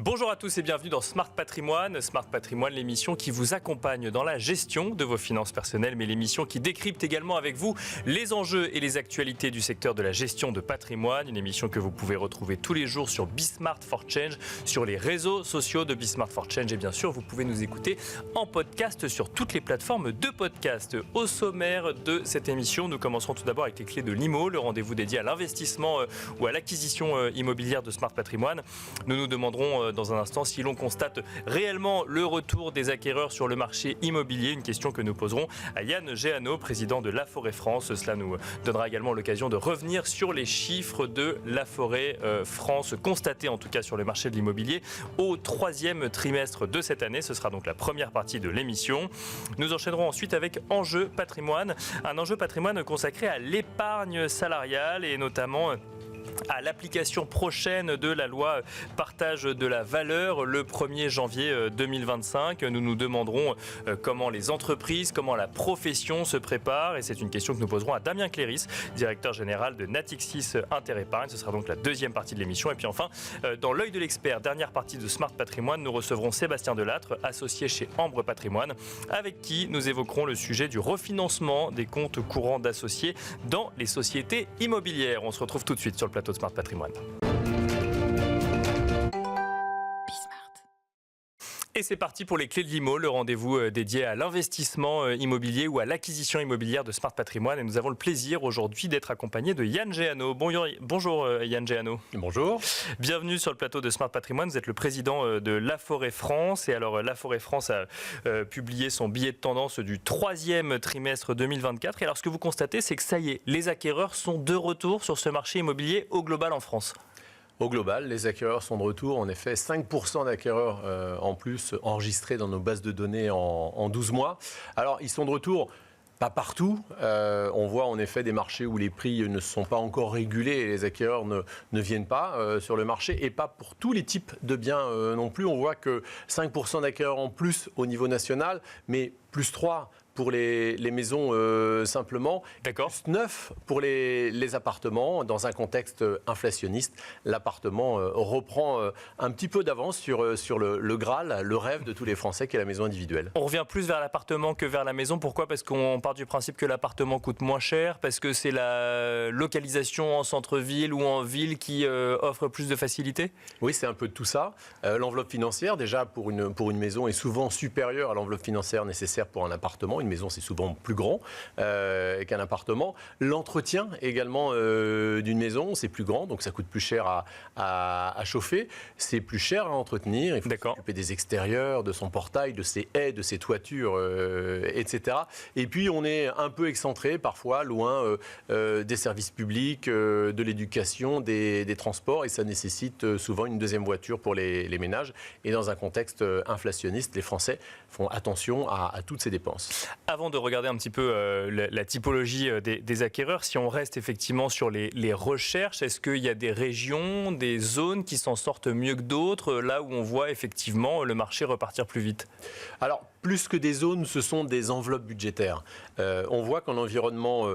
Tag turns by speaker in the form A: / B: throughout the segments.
A: Bonjour à tous et bienvenue dans Smart Patrimoine. Smart Patrimoine, l'émission qui vous accompagne dans la gestion de vos finances personnelles, mais l'émission qui décrypte également avec vous les enjeux et les actualités du secteur de la gestion de patrimoine. Une émission que vous pouvez retrouver tous les jours sur Bismart for Change, sur les réseaux sociaux de Bismart for Change. Et bien sûr, vous pouvez nous écouter en podcast sur toutes les plateformes de podcast. Au sommaire de cette émission, nous commencerons tout d'abord avec les clés de l'IMO, le rendez-vous dédié à l'investissement ou à l'acquisition immobilière de Smart Patrimoine. Nous nous demanderons dans un instant si l'on constate réellement le retour des acquéreurs sur le marché immobilier, une question que nous poserons à Yann Géano, président de Laforêt France. Cela nous donnera également l'occasion de revenir sur les chiffres de Laforêt France, constatés en tout cas sur le marché de l'immobilier au troisième trimestre de cette année. Ce sera donc la première partie de l'émission. Nous enchaînerons ensuite avec Enjeu Patrimoine, un enjeu patrimoine consacré à l'épargne salariale et notamment à l'application prochaine de la loi partage de la valeur le 1er janvier 2025. Nous nous demanderons comment les entreprises, comment la profession se prépare, et c'est une question que nous poserons à Damien Cléris, directeur général de Natixis Interépargne. Ce sera donc la deuxième partie de l'émission. Et puis enfin, dans l'œil de l'expert, dernière partie de Smart Patrimoine, nous recevrons Sébastien Delattre, associé chez Ambre Patrimoine, avec qui nous évoquerons le sujet du refinancement des comptes courants d'associés dans les sociétés immobilières. On se retrouve tout de suite sur le plateau de Smart Patrimoine. Et c'est parti pour les clés de l'IMO, le rendez-vous dédié à l'investissement immobilier ou à l'acquisition immobilière de Smart Patrimoine. Et nous avons le plaisir aujourd'hui d'être accompagnés de Yann Géano. Bonjour Yann Géano.
B: Bonjour. Bienvenue
A: sur le plateau de Smart Patrimoine. Vous êtes le président de Laforêt France. Et alors Laforêt France a publié son billet de tendance du troisième trimestre 2024. Et alors ce que vous constatez, c'est que ça y est, les acquéreurs sont de retour sur ce marché immobilier au global en France.
B: Au global, les acquéreurs sont de retour. En effet, 5% d'acquéreurs en plus enregistrés dans nos bases de données en 12 mois. Alors, ils sont de retour, pas partout. On voit en effet des marchés où les prix ne sont pas encore régulés et les acquéreurs ne viennent pas sur le marché. Et pas pour tous les types de biens non plus. On voit que 5% d'acquéreurs en plus au niveau national, mais plus 3% pour les maisons simplement,
A: d'accord.
B: Plus 9 pour les appartements. Dans un contexte inflationniste, l'appartement reprend un petit peu d'avance sur le Graal, le rêve de tous les Français qui est la maison individuelle.
A: On revient plus vers l'appartement que vers la maison. Pourquoi ? Parce qu'on part du principe que l'appartement coûte moins cher, parce que c'est la localisation en centre-ville ou en ville qui offre plus de facilité ?
B: Oui, c'est un peu de tout ça. L'enveloppe financière, déjà, pour une maison, est souvent supérieure à l'enveloppe financière nécessaire pour un appartement. Une maison, c'est souvent plus grand qu'un appartement. L'entretien également d'une maison, c'est plus grand, donc ça coûte plus cher à chauffer. C'est plus cher à entretenir. Il faut s'occuper des extérieurs, de son portail, de ses haies, de ses toitures, etc. Et puis, on est un peu excentré, parfois, loin des services publics, de l'éducation, des transports, et ça nécessite souvent une deuxième voiture pour les ménages. Et dans un contexte inflationniste, les Français font attention à toutes ces dépenses.
A: Avant de regarder un petit peu la typologie des acquéreurs, si on reste effectivement sur les recherches, est-ce qu'il y a des régions, des zones qui s'en sortent mieux que d'autres, là où on voit effectivement le marché repartir plus vite ?
B: Alors, plus que des zones, ce sont des enveloppes budgétaires. On voit qu'en environnement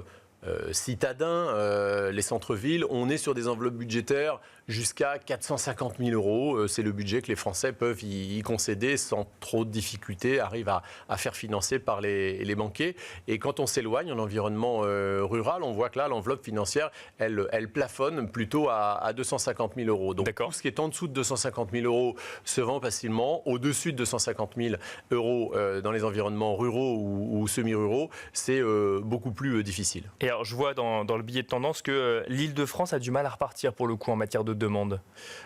B: citadin, les centres-villes, on est sur des enveloppes budgétaires jusqu'à 450 000 euros. C'est le budget que les Français peuvent y concéder sans trop de difficultés, arrivent à faire financer par les banquiers. Et quand on s'éloigne en environnement rural, on voit que là, l'enveloppe financière, elle plafonne plutôt à 250 000 euros. Donc tout ce qui est en dessous de 250 000 euros se vend facilement. Au-dessus de 250 000 euros dans les environnements ruraux ou semi-ruraux, c'est beaucoup plus difficile.
A: Et alors, je vois dans le billet de tendance que l'Île-de-France a du mal à repartir pour le coup en matière de demande.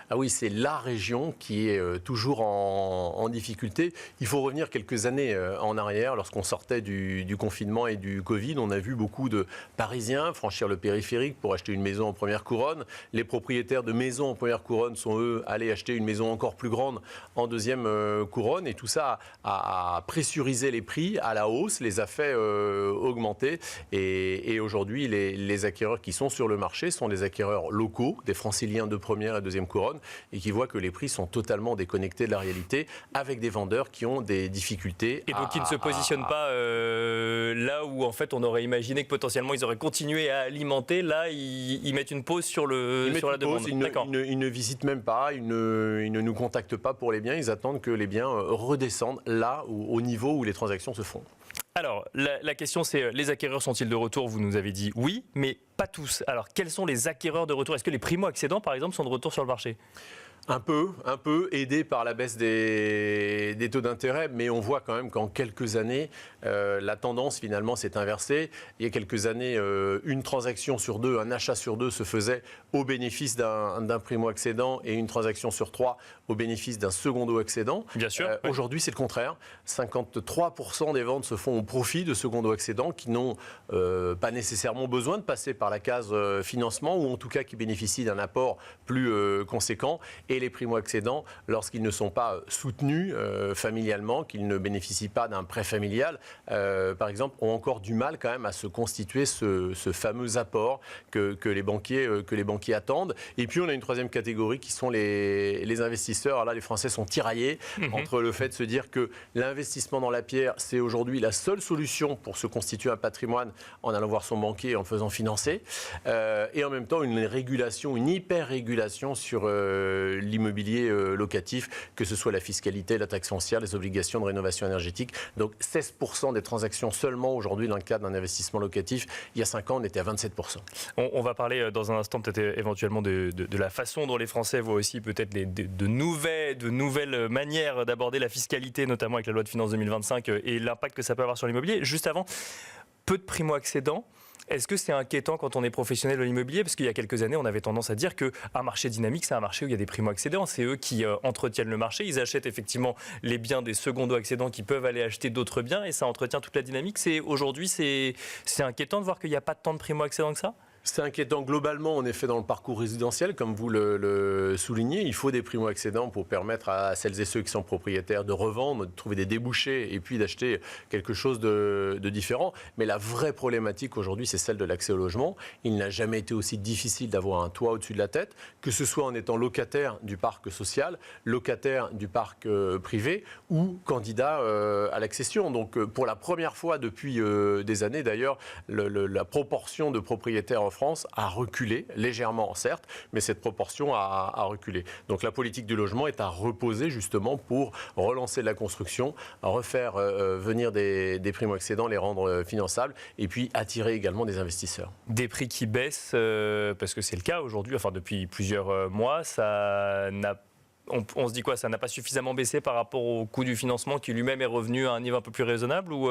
B: Ah oui, c'est la région qui est toujours en difficulté. Il faut revenir quelques années en arrière. Lorsqu'on sortait du confinement et du Covid, on a vu beaucoup de Parisiens franchir le périphérique pour acheter une maison en première couronne. Les propriétaires de maisons en première couronne sont, eux, allés acheter une maison encore plus grande en deuxième couronne. Et tout ça a pressurisé les prix à la hausse, les a fait augmenter. Et aujourd'hui, les acquéreurs qui sont sur le marché sont des acquéreurs locaux, des franciliens de première et deuxième couronne et qui voient que les prix sont totalement déconnectés de la réalité avec des vendeurs qui ont des difficultés.
A: Et donc qui ne se positionnent pas là où en fait on aurait imaginé que potentiellement ils auraient continué à alimenter. Là, ils mettent une pause sur la demande.
B: Ils ne visitent même pas, ils ne nous contactent pas pour les biens. Ils attendent que les biens redescendent là au niveau où les transactions se font.
A: Alors, la question c'est, les acquéreurs sont-ils de retour? Vous nous avez dit oui, mais pas tous. Alors, quels sont les acquéreurs de retour? Est-ce que les primo-accédants, par exemple, sont de retour sur le marché?
B: Un peu aidé par la baisse des taux d'intérêt, mais on voit quand même qu'en quelques années, la tendance finalement s'est inversée. Il y a quelques années, une transaction sur deux, un achat sur deux se faisait au bénéfice d'un primo-accédant et une transaction sur trois au bénéfice d'un secondo-accédant.
A: Bien sûr.
B: Aujourd'hui, c'est le contraire. 53% des ventes se font au profit de secondo-accédants qui n'ont pas nécessairement besoin de passer par la case financement ou en tout cas qui bénéficient d'un apport plus conséquent. Et les primo-accédants, lorsqu'ils ne sont pas soutenus familialement, qu'ils ne bénéficient pas d'un prêt familial, par exemple, ont encore du mal quand même à se constituer ce fameux apport que les banquiers attendent. Et puis on a une troisième catégorie qui sont les investisseurs. Alors là, les Français sont tiraillés entre le fait de se dire que l'investissement dans la pierre, c'est aujourd'hui la seule solution pour se constituer un patrimoine en allant voir son banquier et en le faisant financer. Et en même temps, une régulation, une hyper-régulation sur l'immobilier locatif, que ce soit la fiscalité, la taxe foncière, les obligations de rénovation énergétique. Donc 16% des transactions seulement aujourd'hui dans le cadre d'un investissement locatif. Il y a 5 ans, on était à 27%.
A: On va parler dans un instant peut-être éventuellement de la façon dont les Français voient aussi peut-être de nouvelles manières d'aborder la fiscalité, notamment avec la loi de finances 2025 et l'impact que ça peut avoir sur l'immobilier. Juste avant, peu de primo-accédants. Est-ce que c'est inquiétant quand on est professionnel de l'immobilier? Parce qu'il y a quelques années, on avait tendance à dire qu'un marché dynamique, c'est un marché où il y a des primo-accédants. C'est eux qui entretiennent le marché. Ils achètent effectivement les biens des secondo-accédants qui peuvent aller acheter d'autres biens et ça entretient toute la dynamique. Aujourd'hui, c'est inquiétant de voir qu'il n'y a pas tant de primo-accédants que ça?
B: C'est inquiétant globalement, en effet, dans le parcours résidentiel, comme vous le soulignez. Il faut des primo-accédants pour permettre à celles et ceux qui sont propriétaires de revendre, de trouver des débouchés et puis d'acheter quelque chose de différent. Mais la vraie problématique aujourd'hui, c'est celle de l'accès au logement. Il n'a jamais été aussi difficile d'avoir un toit au-dessus de la tête, que ce soit en étant locataire du parc social, locataire du parc privé ou candidat à l'accession. Donc, pour la première fois depuis des années, d'ailleurs, la proportion de propriétaires en France a reculé, légèrement certes, mais cette proportion a reculé. Donc la politique du logement est à reposer justement pour relancer la construction, refaire venir des primo-accédants, les rendre finançables et puis attirer également des investisseurs.
A: Des prix qui baissent, parce que c'est le cas aujourd'hui, enfin depuis plusieurs mois, ça n'a on se dit quoi? Ça n'a pas suffisamment baissé par rapport au coût du financement qui lui-même est revenu à un niveau un peu plus raisonnable ou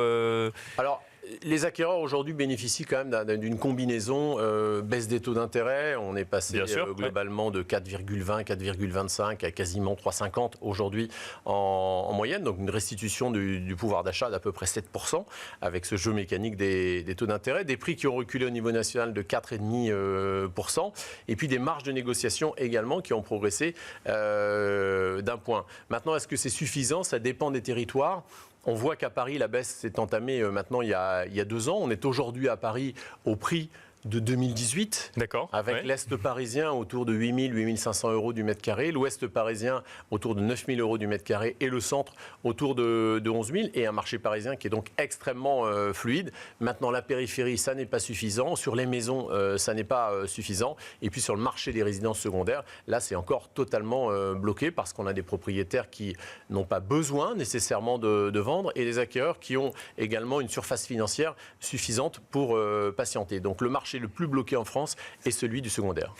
B: Alors, les acquéreurs aujourd'hui bénéficient quand même d'une combinaison baisse des taux d'intérêt. On est passé globalement de 4,20, 4,25 à quasiment 3,50 aujourd'hui en moyenne. Donc une restitution du pouvoir d'achat d'à peu près 7% avec ce jeu mécanique des taux d'intérêt. Des prix qui ont reculé au niveau national de 4,5%. Et puis des marges de négociation également qui ont progressé d'un point. Maintenant, est-ce que c'est suffisant? Ça dépend des territoires. On voit qu'à Paris, la baisse s'est entamée maintenant il y a 2 ans. On est aujourd'hui à Paris au prix de 2018, avec l'Est parisien autour de 8 000, 8 500 euros du mètre carré, l'Ouest parisien autour de 9 000 euros du mètre carré et le centre autour de 11 000 et un marché parisien qui est donc extrêmement fluide. Maintenant, la périphérie, ça n'est pas suffisant. Sur les maisons, ça n'est pas suffisant. Et puis sur le marché des résidences secondaires, là, c'est encore totalement bloqué parce qu'on a des propriétaires qui n'ont pas besoin nécessairement de vendre et des acquéreurs qui ont également une surface financière suffisante pour patienter. Donc le marché le plus bloqué en France est celui du secondaire.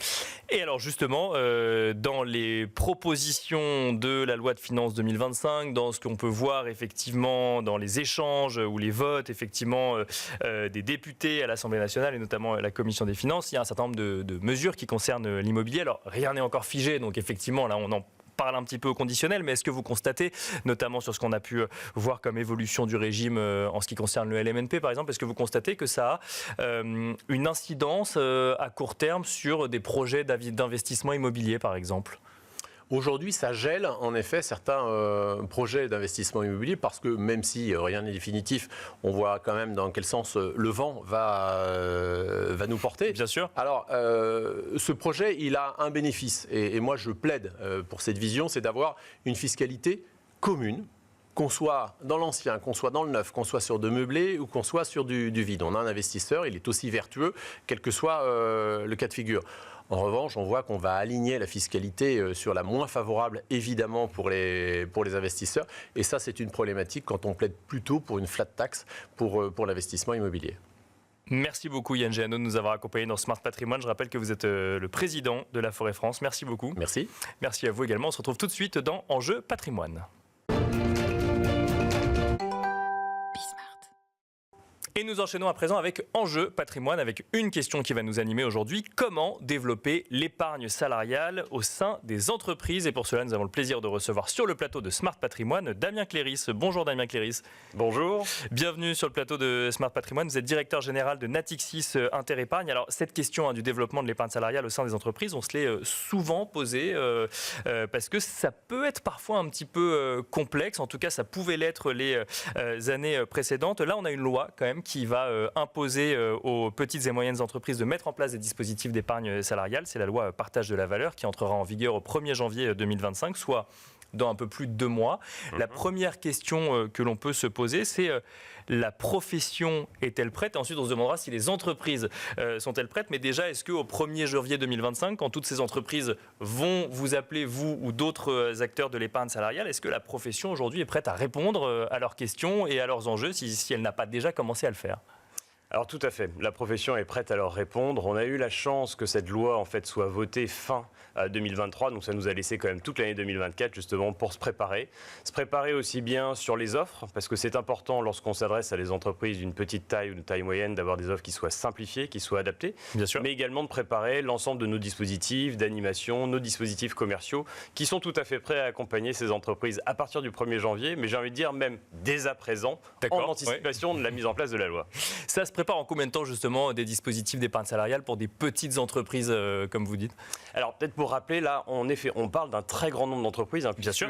A: Et alors justement, dans les propositions de la loi de finances 2025, dans ce qu'on peut voir effectivement dans les échanges ou les votes effectivement des députés à l'Assemblée nationale et notamment la Commission des finances, il y a un certain nombre de mesures qui concernent l'immobilier. Alors rien n'est encore figé, donc effectivement là on en parle un petit peu au conditionnel, mais est-ce que vous constatez, notamment sur ce qu'on a pu voir comme évolution du régime en ce qui concerne le LMNP par exemple, est-ce que vous constatez que ça a une incidence à court terme sur des projets d'investissement immobilier par exemple ?
B: Aujourd'hui, ça gèle en effet certains projets d'investissement immobilier parce que même si rien n'est définitif, on voit quand même dans quel sens le vent va nous porter.
A: Bien sûr.
B: Alors, ce projet, il a un bénéfice et moi je plaide pour cette vision, c'est d'avoir une fiscalité commune. Qu'on soit dans l'ancien, qu'on soit dans le neuf, qu'on soit sur de meublé ou qu'on soit sur du vide. On a un investisseur, il est aussi vertueux, quel que soit le cas de figure. En revanche, on voit qu'on va aligner la fiscalité sur la moins favorable, évidemment, pour les investisseurs. Et ça, c'est une problématique quand on plaide plutôt pour une flat tax pour l'investissement immobilier.
A: Merci beaucoup Yann Géano de nous avoir accompagnés dans Smart Patrimoine. Je rappelle que vous êtes le président de la Forêt France. Merci beaucoup.
B: Merci.
A: Merci à vous également. On se retrouve tout de suite dans Enjeu Patrimoine. Et nous enchaînons à présent avec Enjeu Patrimoine, avec une question qui va nous animer aujourd'hui. Comment développer l'épargne salariale au sein des entreprises? Et pour cela, nous avons le plaisir de recevoir sur le plateau de Smart Patrimoine Damien Cléris. Bonjour Damien Cléris.
C: Bonjour.
A: Bienvenue sur le plateau de Smart Patrimoine. Vous êtes directeur général de Natixis Interépargne. Alors, cette question du développement de l'épargne salariale au sein des entreprises, on se l'est souvent posée parce que ça peut être parfois un petit peu complexe. En tout cas, ça pouvait l'être les années précédentes. Là, on a une loi quand même qui va imposer aux petites et moyennes entreprises de mettre en place des dispositifs d'épargne salariale. C'est la loi Partage de la valeur qui entrera en vigueur au 1er janvier 2025, soit dans un peu plus de 2 mois. La première question que l'on peut se poser, c'est la profession est-elle prête? Et ensuite, on se demandera si les entreprises sont-elles prêtes. Mais déjà, est-ce qu'au 1er janvier 2025, quand toutes ces entreprises vont vous appeler, vous ou d'autres acteurs de l'épargne salariale, est-ce que la profession aujourd'hui est prête à répondre à leurs questions et à leurs enjeux si elle n'a pas déjà commencé à le faire?
C: Alors tout à fait, la profession est prête à leur répondre. On a eu la chance que cette loi en fait soit votée fin 2023, donc ça nous a laissé quand même toute l'année 2024 justement pour se préparer aussi bien sur les offres, parce que c'est important lorsqu'on s'adresse à des entreprises d'une petite taille ou de taille moyenne d'avoir des offres qui soient simplifiées, qui soient adaptées,
A: bien sûr,
C: mais également de préparer l'ensemble de nos dispositifs d'animation, nos dispositifs commerciaux qui sont tout à fait prêts à accompagner ces entreprises à partir du 1er janvier, mais j'ai envie de dire même dès à présent, en anticipation de la mise en place de la loi.
A: Ça se prépare en combien de temps justement des dispositifs d'épargne salariale pour des petites entreprises comme vous dites?
C: Alors peut-être pour rappeler, là en effet on parle d'un très grand nombre d'entreprises, puisque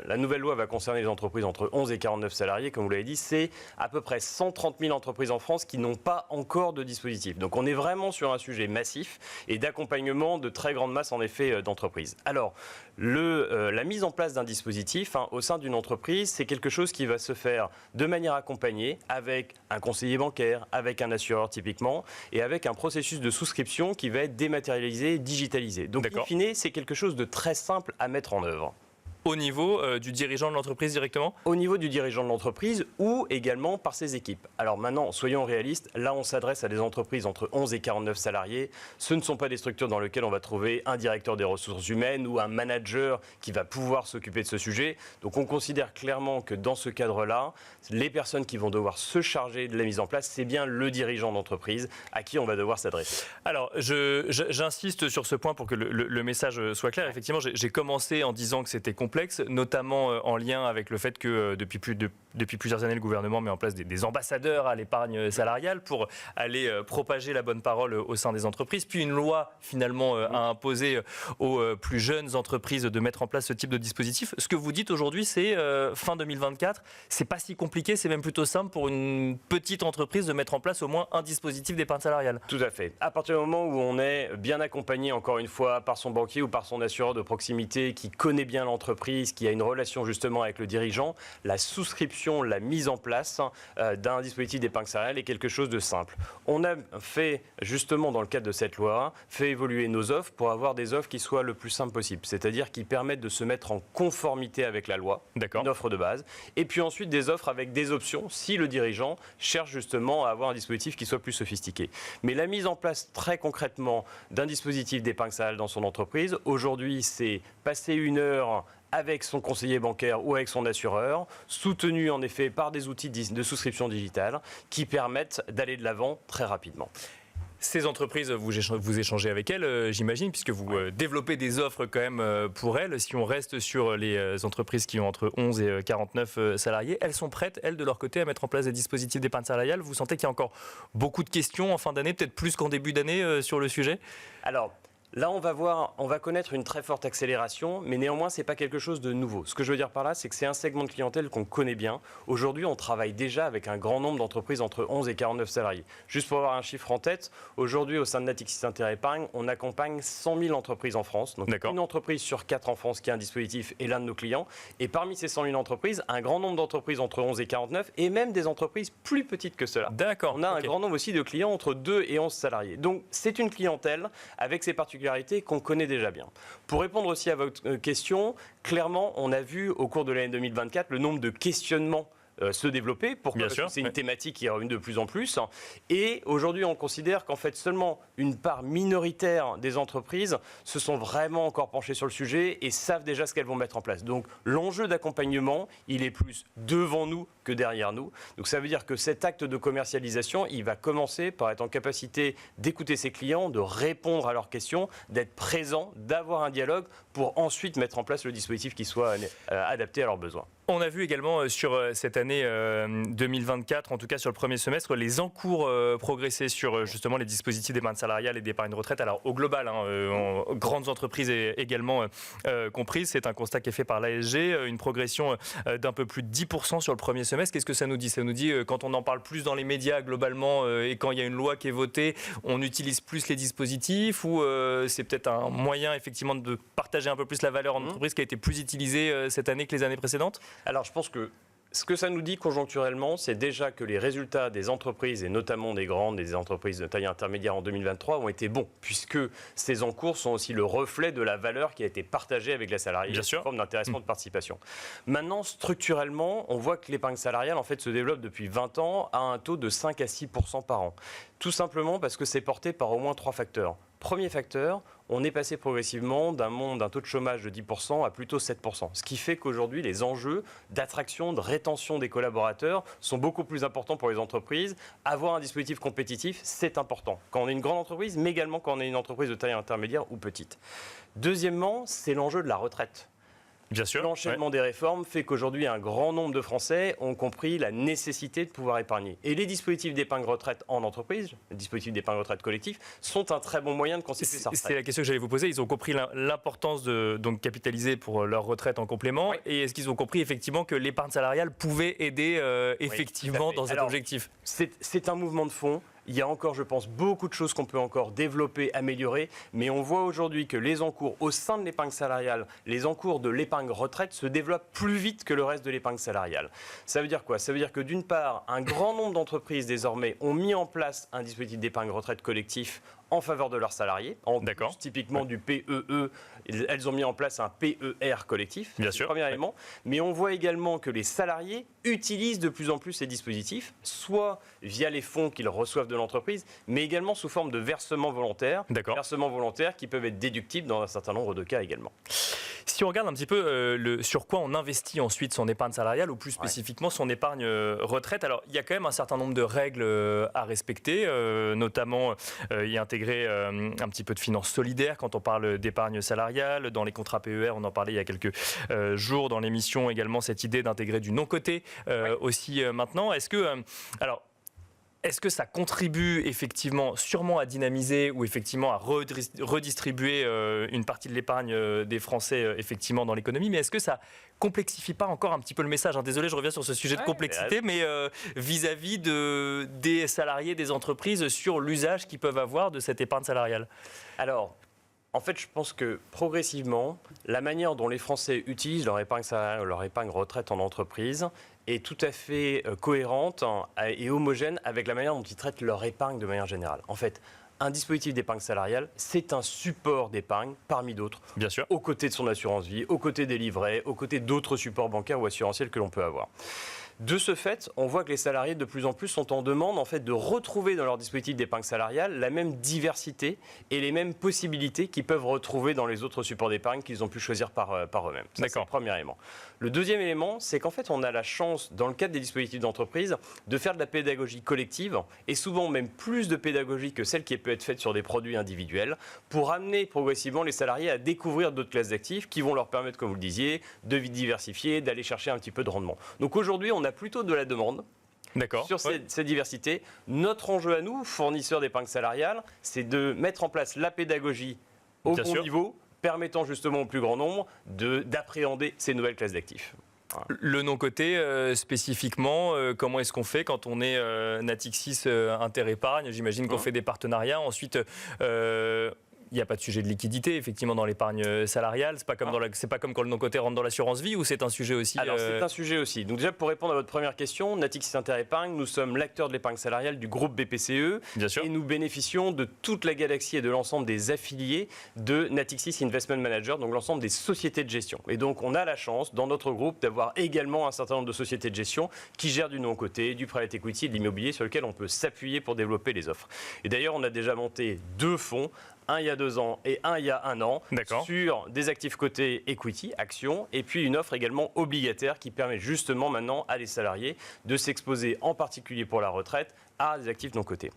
C: la nouvelle loi va concerner les entreprises entre 11 et 49 salariés, comme vous l'avez dit, c'est à peu près 130 000 entreprises en France qui n'ont pas encore de dispositif. Donc on est vraiment sur un sujet massif et d'accompagnement de très grande masse en effet d'entreprises. Alors la mise en place d'un dispositif au sein d'une entreprise, c'est quelque chose qui va se faire de manière accompagnée avec un conseiller bancaire, avec un assureur typiquement, et avec un processus de souscription qui va être dématérialisé, digitalisé. Donc, in fine, c'est quelque chose de très simple à mettre en œuvre.
A: Au niveau du dirigeant de l'entreprise directement?
C: Au niveau du dirigeant de l'entreprise ou également par ses équipes. Alors maintenant, soyons réalistes, là on s'adresse à des entreprises entre 11 et 49 salariés. Ce ne sont pas des structures dans lesquelles on va trouver un directeur des ressources humaines ou un manager qui va pouvoir s'occuper de ce sujet. Donc on considère clairement que dans ce cadre-là, les personnes qui vont devoir se charger de la mise en place, c'est bien le dirigeant d'entreprise à qui on va devoir s'adresser.
A: Alors j'insiste sur ce point pour que le message soit clair. Effectivement, j'ai commencé en disant que c'était complexe, notamment en lien avec le fait que depuis plusieurs années, le gouvernement met en place des ambassadeurs à l'épargne salariale pour aller propager la bonne parole au sein des entreprises. Puis une loi, finalement, a imposé aux plus jeunes entreprises de mettre en place ce type de dispositif. Ce que vous dites aujourd'hui, c'est fin 2024. C'est pas si compliqué, c'est même plutôt simple pour une petite entreprise de mettre en place au moins un dispositif d'épargne salariale.
C: Tout à fait. À partir du moment où on est bien accompagné, encore une fois, par son banquier ou par son assureur de proximité qui connaît bien l'entreprise, qui a une relation justement avec le dirigeant, la souscription, la mise en place d'un dispositif d'épargne salariale est quelque chose de simple. On a fait justement dans le cadre de cette loi, fait évoluer nos offres pour avoir des offres qui soient le plus simples possible, c'est-à-dire qui permettent de se mettre en conformité avec la loi, une offre de base, et puis ensuite des offres avec des options si le dirigeant cherche justement à avoir un dispositif qui soit plus sophistiqué. Mais la mise en place très concrètement d'un dispositif d'épargne salariale dans son entreprise, aujourd'hui c'est passer 1 heure avec son conseiller bancaire ou avec son assureur, soutenu en effet par des outils de souscription digitale qui permettent d'aller de l'avant très rapidement.
A: Ces entreprises, vous échangez avec elles, j'imagine, puisque vous développez des offres quand même pour elles. Si on reste sur les entreprises qui ont entre 11 et 49 salariés, elles sont prêtes, elles, de leur côté, à mettre en place des dispositifs d'épargne salariale. Vous sentez qu'il y a encore beaucoup de questions en fin d'année, peut-être plus qu'en début d'année sur le sujet?
C: Alors, Là, on va connaître une très forte accélération, mais néanmoins, ce n'est pas quelque chose de nouveau. Ce que je veux dire par là, c'est que c'est un segment de clientèle qu'on connaît bien. Aujourd'hui, on travaille déjà avec un grand nombre d'entreprises entre 11 et 49 salariés. Juste pour avoir un chiffre en tête, aujourd'hui, au sein de Natixis Inter-Épargne, on accompagne 100 000 entreprises en France. Donc, une entreprise sur 4 en France qui a un dispositif est l'un de nos clients. Et parmi ces 100 000 entreprises, un grand nombre d'entreprises entre 11 et 49 et même des entreprises plus petites que cela.
A: D'accord.
C: On a un grand nombre aussi de clients entre 2 et 11 salariés. Donc, c'est une clientèle avec ses particularités qu'on connaît déjà bien. Pour répondre aussi à votre question, clairement, on a vu au cours de l'année 2024 le nombre de questionnements se développer. Pourquoi ? Parce que c'est une thématique qui est revenue de plus en plus. Et aujourd'hui, on considère qu'en fait, seulement une part minoritaire des entreprises se sont vraiment encore penchées sur le sujet et savent déjà ce qu'elles vont mettre en place. Donc, l'enjeu d'accompagnement, il est plus devant nous que derrière nous. Donc, ça veut dire que cet acte de commercialisation, il va commencer par être en capacité d'écouter ses clients, de répondre à leurs questions, d'être présent, d'avoir un dialogue pour ensuite mettre en place le dispositif qui soit adapté à leurs besoins.
A: On a vu également sur cette année 2024, en tout cas sur le premier semestre, les encours progresser sur justement les dispositifs d'épargne salariale et d'épargne retraite. Alors au global, grandes entreprises également comprises, c'est un constat qui est fait par l'ASG, une progression d'un peu plus de 10% sur le premier semestre. Qu'est-ce que ça nous dit ? Ça nous dit quand on en parle plus dans les médias globalement et quand il y a une loi qui est votée, on utilise plus les dispositifs ou c'est peut-être un moyen effectivement de partager un peu plus la valeur en entreprise qui a été plus utilisée cette année que les années précédentes ?
C: Alors, je pense que ce que ça nous dit conjoncturellement, c'est déjà que les résultats des entreprises, et notamment des entreprises de taille intermédiaire en 2023, ont été bons, puisque ces encours sont aussi le reflet de la valeur qui a été partagée avec les salariés sous forme d'intéressement de participation. Maintenant, structurellement, on voit que l'épargne salariale en fait, se développe depuis 20 ans à un taux de 5 à 6% par an. Tout simplement parce que c'est porté par au moins 3 facteurs. Premier facteur, on est passé progressivement d'un taux de chômage de 10% à plutôt 7%. Ce qui fait qu'aujourd'hui, les enjeux d'attraction, de rétention des collaborateurs sont beaucoup plus importants pour les entreprises. Avoir un dispositif compétitif, c'est important. Quand on est une grande entreprise, mais également quand on est une entreprise de taille intermédiaire ou petite. Deuxièmement, c'est l'enjeu de la retraite.
A: Bien sûr.
C: L'enchaînement des réformes fait qu'aujourd'hui, un grand nombre de Français ont compris la nécessité de pouvoir épargner. Et les dispositifs d'épargne retraite en entreprise, les dispositifs d'épargne retraite collectif, sont un très bon moyen de constituer sa retraite.
A: C'est la question que j'allais vous poser. Ils ont compris l'importance de donc, capitaliser pour leur retraite en complément. Oui. Et est-ce qu'ils ont compris effectivement que l'épargne salariale pouvait aider effectivement dans cet objectif ?
C: C'est un mouvement de fond. Il y a encore, je pense, beaucoup de choses qu'on peut encore développer, améliorer, mais on voit aujourd'hui que les encours au sein de l'épargne salariale, les encours de l'épargne retraite se développent plus vite que le reste de l'épargne salariale. Ça veut dire quoi ? Ça veut dire que d'une part, un grand nombre d'entreprises désormais ont mis en place un dispositif d'épargne retraite collectif en faveur de leurs salariés, en plus, typiquement du PEE, elles ont mis en place un PER collectif,
A: bien
C: c'est
A: sûr,
C: le premier élément, mais on voit également que les salariés utilisent de plus en plus ces dispositifs, soit via les fonds qu'ils reçoivent de l'entreprise, mais également sous forme de versements volontaires qui peuvent être déductibles dans un certain nombre de cas également.
A: Si on regarde un petit peu sur quoi on investit ensuite son épargne salariale ou plus spécifiquement son épargne retraite, alors il y a quand même un certain nombre de règles à respecter, notamment y intégrer un petit peu de finances solidaires quand on parle d'épargne salariale. Dans les contrats PER, on en parlait il y a quelques jours dans l'émission également, cette idée d'intégrer du non-coté aussi maintenant. Est-ce que ça contribue effectivement sûrement à dynamiser ou effectivement à redistribuer une partie de l'épargne des Français effectivement dans l'économie, mais est-ce que ça complexifie pas encore un petit peu le message ? Désolé, je reviens sur ce sujet de complexité, mais vis-à-vis des salariés, des entreprises, sur l'usage qu'ils peuvent avoir de cette épargne salariale.
C: Alors, en fait, je pense que progressivement, la manière dont les Français utilisent leur épargne salariale, leur épargne retraite en entreprise est tout à fait cohérente et homogène avec la manière dont ils traitent leur épargne de manière générale. En fait, un dispositif d'épargne salariale, c'est un support d'épargne parmi d'autres.
A: Bien sûr.
C: Aux côtés de son assurance vie, aux côtés des livrets, aux côtés d'autres supports bancaires ou assurantiels que l'on peut avoir. De ce fait, on voit que les salariés de plus en plus sont en demande en fait, de retrouver dans leur dispositif d'épargne salariale la même diversité et les mêmes possibilités qu'ils peuvent retrouver dans les autres supports d'épargne qu'ils ont pu choisir par eux-mêmes. Ça, c'est le premier élément. Le deuxième élément, c'est qu'en fait, on a la chance, dans le cadre des dispositifs d'entreprise, de faire de la pédagogie collective et souvent même plus de pédagogie que celle qui peut être faite sur des produits individuels pour amener progressivement les salariés à découvrir d'autres classes d'actifs qui vont leur permettre, comme vous le disiez, de diversifier, d'aller chercher un petit peu de rendement. Donc aujourd'hui, on a plutôt de la demande sur cette diversité. Notre enjeu à nous, fournisseurs d'épargne salariale, c'est de mettre en place la pédagogie au
A: Bien
C: bon
A: sûr.
C: niveau, permettant justement au plus grand nombre d'appréhender ces nouvelles classes d'actifs.
A: Le non-coté, spécifiquement, comment est-ce qu'on fait quand on est Natixis Interépargne? J'imagine qu'on fait des partenariats. Ensuite, il n'y a pas de sujet de liquidité, effectivement, dans l'épargne salariale. C'est pas comme c'est pas comme quand le non-coté rentre dans l'assurance vie, ou c'est un sujet aussi?
C: Alors, c'est un sujet aussi. Donc déjà, pour répondre à votre première question, Natixis Interépargne, nous sommes l'acteur de l'épargne salariale du groupe BPCE.
A: Bien sûr.
C: Et nous bénéficions de toute la galaxie et de l'ensemble des affiliés de Natixis Investment Manager, donc l'ensemble des sociétés de gestion. Et donc, on a la chance, dans notre groupe, d'avoir également un certain nombre de sociétés de gestion qui gèrent du non-coté, du private equity et de l'immobilier sur lequel on peut s'appuyer pour développer les offres. Et d'ailleurs, on a déjà monté 2 fonds, un il y a 2 ans et un il y a 1 an, sur des actifs cotés equity, actions, et puis une offre également obligataire qui permet justement maintenant à les salariés de s'exposer en particulier pour la retraite à des actifs non cotés.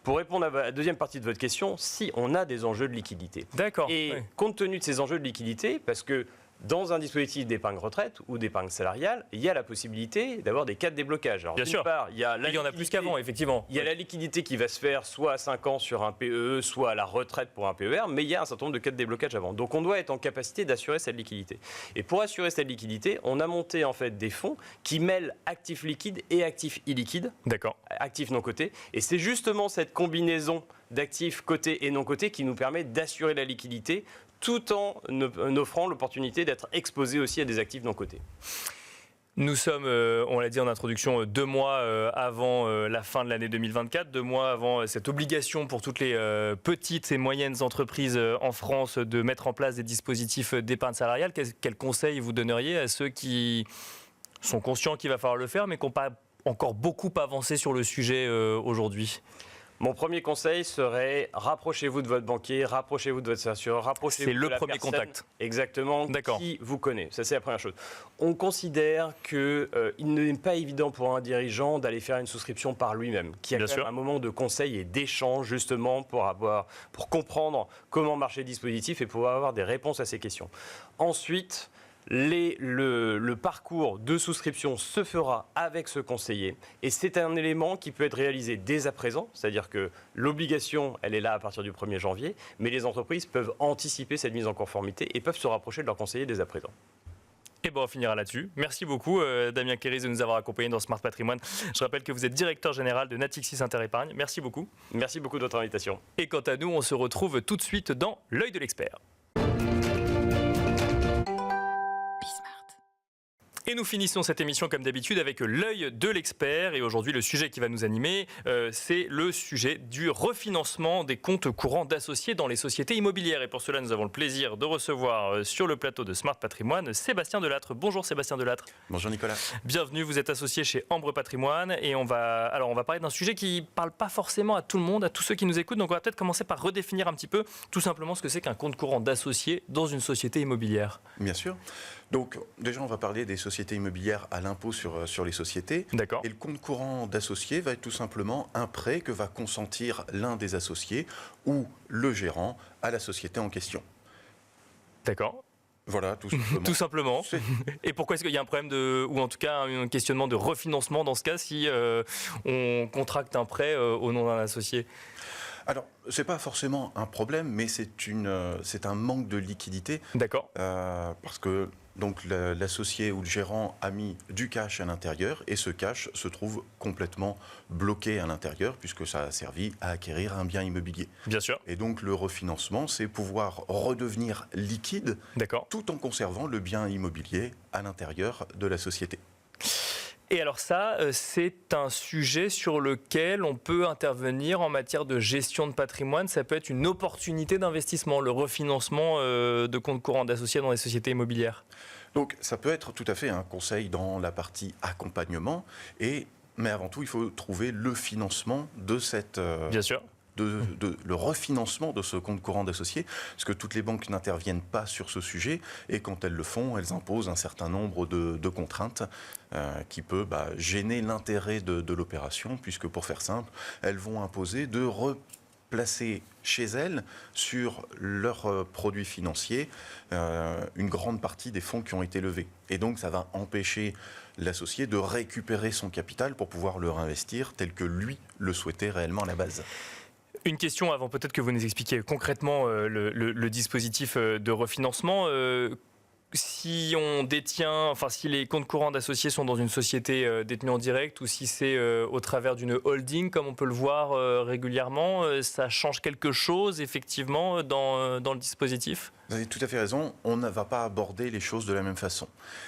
C: Pour répondre à la deuxième partie de votre question, si on a des enjeux de liquidité.
A: D'accord.
C: Et compte tenu de ces enjeux de liquidité, parce que dans un dispositif d'épargne retraite ou d'épargne salariale, il y a la possibilité d'avoir des cas de déblocage. Alors,
A: Bien sûr.
C: Part, il y a
A: il y en a plus qu'avant, effectivement.
C: Il y a la liquidité qui va se faire soit à 5 ans sur un PEE, soit à la retraite pour un PER, mais il y a un certain nombre de cas de déblocage avant. Donc on doit être en capacité d'assurer cette liquidité. Et pour assurer cette liquidité, on a monté en fait des fonds qui mêlent actifs liquides et actifs illiquides, actifs non cotés. Et c'est justement cette combinaison d'actifs cotés et non cotés qui nous permet d'assurer la liquidité tout en offrant l'opportunité d'être exposé aussi à des actifs non cotés.
A: Nous sommes, on l'a dit en introduction, 2 mois avant la fin de l'année 2024, 2 mois avant cette obligation pour toutes les petites et moyennes entreprises en France de mettre en place des dispositifs d'épargne salariale. Quels conseils vous donneriez à ceux qui sont conscients qu'il va falloir le faire, mais qui n'ont pas encore beaucoup avancé sur le sujet aujourd'hui ?
C: Mon premier conseil serait rapprochez-vous de votre banquier, rapprochez-vous de votre assureur, rapprochez-vous de la personne exactement qui vous connaît. Ça, c'est la première chose. On considère qu'il n'est pas évident pour un dirigeant d'aller faire une souscription par lui-même, qu'il y a quand même un moment de conseil et d'échange justement pour comprendre comment marcher le dispositif et pouvoir avoir des réponses à ces questions. Ensuite, le parcours de souscription se fera avec ce conseiller et c'est un élément qui peut être réalisé dès à présent, c'est-à-dire que l'obligation, elle est là à partir du 1er janvier, mais les entreprises peuvent anticiper cette mise en conformité et peuvent se rapprocher de leur conseiller dès à présent.
A: Et bon, on finira là-dessus. Merci beaucoup, Damien Kéris, de nous avoir accompagnés dans Smart Patrimoine. Je rappelle que vous êtes directeur général de Natixis Interépargne. Merci beaucoup.
C: Merci beaucoup de votre invitation.
A: Et quant à nous, on se retrouve tout de suite dans l'œil de l'expert. Et nous finissons cette émission comme d'habitude avec l'œil de l'expert. Et aujourd'hui, le sujet qui va nous animer, c'est le sujet du refinancement des comptes courants d'associés dans les sociétés immobilières. Et pour cela, nous avons le plaisir de recevoir sur le plateau de Smart Patrimoine Sébastien Delattre. Bonjour Sébastien Delattre.
D: Bonjour Nicolas.
A: Bienvenue, vous êtes associé chez Ambre Patrimoine. Et on va parler d'un sujet qui ne parle pas forcément à tout le monde, à tous ceux qui nous écoutent. Donc on va peut-être commencer par redéfinir un petit peu tout simplement ce que c'est qu'un compte courant d'associé dans une société immobilière.
D: Bien sûr. Donc déjà, on va parler des sociétés immobilières à l'impôt sur les sociétés.
A: D'accord.
D: Et le compte courant d'associé va être tout simplement un prêt que va consentir l'un des associés ou le gérant à la société en question.
A: D'accord.
D: Voilà, tout simplement.
A: Tout simplement. Et pourquoi est-ce qu'il y a un problème ou en tout cas un questionnement de refinancement dans ce cas si on contracte un prêt au nom d'un associé ?
D: Alors, ce n'est pas forcément un problème, mais c'est un manque de liquidité.
A: D'accord.
D: Parce que donc l'associé ou le gérant a mis du cash à l'intérieur et ce cash se trouve complètement bloqué à l'intérieur puisque ça a servi à acquérir un bien immobilier.
A: Bien sûr.
D: Et donc le refinancement, c'est pouvoir redevenir liquide tout en conservant le bien immobilier à l'intérieur de la société.
A: Et alors ça, c'est un sujet sur lequel on peut intervenir en matière de gestion de patrimoine. Ça peut être une opportunité d'investissement, le refinancement de comptes courants d'associés dans les sociétés immobilières.
D: Donc ça peut être tout à fait un conseil dans la partie accompagnement, mais avant tout, il faut trouver le financement de cette...
A: Bien sûr.
D: Le refinancement de ce compte courant d'associés, parce que toutes les banques n'interviennent pas sur ce sujet, et quand elles le font, elles imposent un certain nombre de contraintes qui peut gêner l'intérêt de l'opération, puisque pour faire simple, elles vont imposer de replacer chez elles, sur leurs produits financiers, une grande partie des fonds qui ont été levés. Et donc ça va empêcher l'associé de récupérer son capital pour pouvoir le réinvestir tel que lui le souhaitait réellement à la base.
A: Une question avant peut-être que vous nous expliquiez concrètement le dispositif de refinancement. Si on détient, enfin si les comptes courants d'associés sont dans une société détenue en direct ou si c'est au travers d'une holding comme on peut le voir régulièrement, ça change quelque chose effectivement dans le dispositif ?
D: Vous avez tout à fait raison, on ne va pas aborder les choses de la même façon.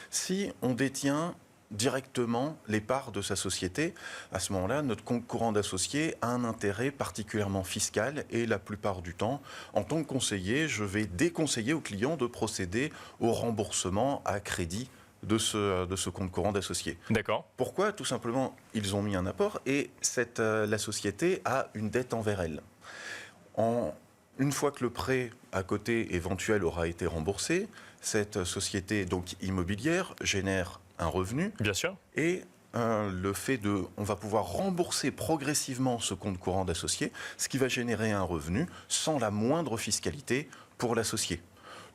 D: Si on détient directement les parts de sa société, à ce moment-là, notre compte courant d'associé a un intérêt particulièrement fiscal et la plupart du temps, en tant que conseiller, je vais déconseiller aux clients de procéder au remboursement à crédit de ce compte courant d'associé.
A: D'accord.
D: Pourquoi ? Tout simplement, ils ont mis un apport et la société a une dette envers elle. Une fois que le prêt à côté éventuel aura été remboursé, cette société donc immobilière génère un revenu.
A: Bien sûr.
D: Et le fait on va pouvoir rembourser progressivement ce compte courant d'associé, ce qui va générer un revenu sans la moindre fiscalité pour l'associé.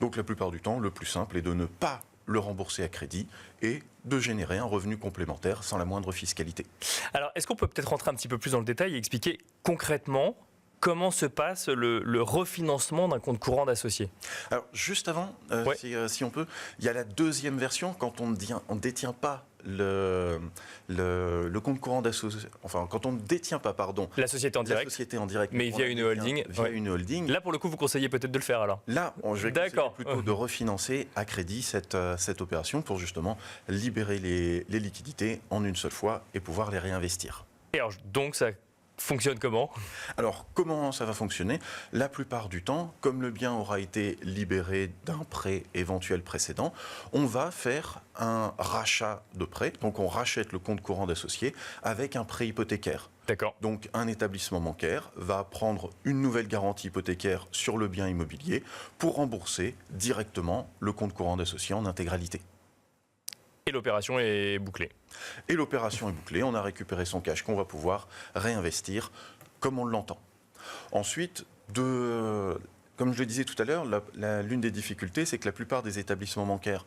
D: Donc la plupart du temps, le plus simple est de ne pas le rembourser à crédit et de générer un revenu complémentaire sans la moindre fiscalité.
A: Alors, est-ce qu'on peut peut-être rentrer un petit peu plus dans le détail et expliquer concrètement comment se passe le refinancement d'un compte courant d'associé ?
D: Alors, juste avant,
A: Ouais.
D: si on peut, il y a la deuxième version quand on ne détient pas le compte courant d'associé, enfin, quand on ne détient pas, pardon,
A: La société en
D: la
A: direct,
D: société en direct,
A: mais
D: on
A: via
D: la
A: une
D: détient
A: holding.
D: via
A: Ouais.
D: une holding.
A: Là, pour le coup, vous conseillez peut-être de le faire alors ?
D: Là, je vais conseiller
A: D'accord.
D: plutôt de refinancer à crédit cette opération pour justement libérer les liquidités en une seule fois et pouvoir les réinvestir.
A: Et alors, donc, ça fonctionne comment ?
D: Alors, comment ça va fonctionner ? La plupart du temps, comme le bien aura été libéré d'un prêt éventuel précédent, on va faire un rachat de prêt. Donc, on rachète le compte courant d'associé avec un prêt hypothécaire.
A: D'accord.
D: Donc, un établissement bancaire va prendre une nouvelle garantie hypothécaire sur le bien immobilier pour rembourser directement le compte courant d'associé en intégralité.
A: Et l'opération est bouclée.
D: Et l'opération est bouclée, on a récupéré son cash qu'on va pouvoir réinvestir comme on l'entend. Ensuite, comme je le disais tout à l'heure, l'une des difficultés, c'est que la plupart des établissements bancaires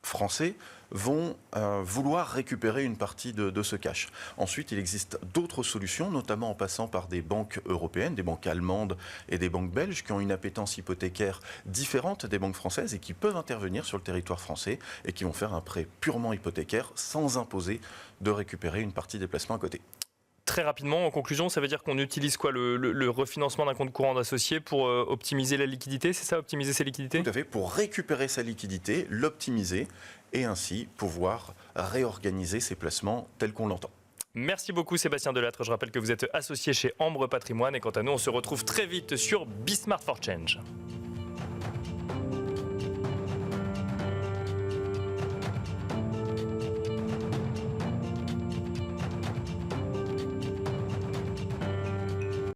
D: français vont vouloir récupérer une partie de ce cash. Ensuite, il existe d'autres solutions, notamment en passant par des banques européennes, des banques allemandes et des banques belges qui ont une appétence hypothécaire différente des banques françaises et qui peuvent intervenir sur le territoire français et qui vont faire un prêt purement hypothécaire sans imposer de récupérer une partie des placements à côté.
A: Très rapidement, en conclusion, ça veut dire qu'on utilise quoi le refinancement d'un compte courant d'associé pour optimiser la liquidité, c'est ça, optimiser ses liquidités ?
D: Tout à fait, pour récupérer sa liquidité, l'optimiser et ainsi pouvoir réorganiser ses placements tels qu'on l'entend.
A: Merci beaucoup Sébastien Delattre. Je rappelle que vous êtes associé chez Ambre Patrimoine et quant à nous, on se retrouve très vite sur Be Smart for Change.